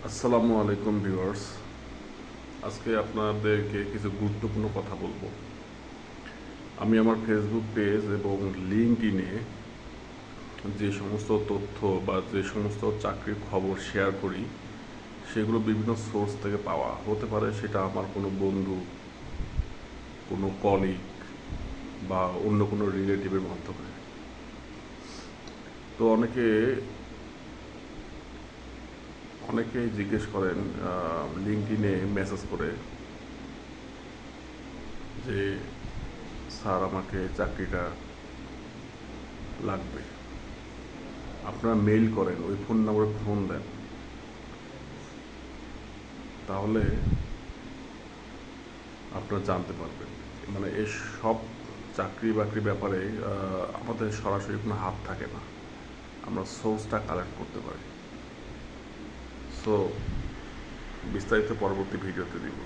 আসসালামু আলাইকুম ভিউয়ার্স। আজকে আপনাদেরকে কিছু গুরুত্বপূর্ণ কথা বলবো। আমি আমার ফেসবুক পেজ এবং লিঙ্কডইনে যে সমস্ত তথ্য বা যে সমস্ত চাকরির খবর শেয়ার করি সেগুলো বিভিন্ন সোর্স থেকে পাওয়া হতে পারে। সেটা আমার কোনো বন্ধু, কোনো কলিগ বা অন্য কোনো রিলেটিভের মাধ্যমে। তো অনেকেই জিজ্ঞেস করেন লিঙ্কডইনে মেসেজ করে যে স্যার আমাকে চাকরিটা লাগবে। আপনারা মেইল করেন, ওই ফোন নম্বরে ফোন দেন, তাহলে আপনারা জানতে পারবেন। মানে এই সব চাকরি বাকরি ব্যাপারে আমাদের সরাসরি কোনো হাত থাকে না, আমরা সোর্সটা কালেক্ট করতে পারি। সো বিস্তারিত পরবর্তী ভিডিওতে দিব।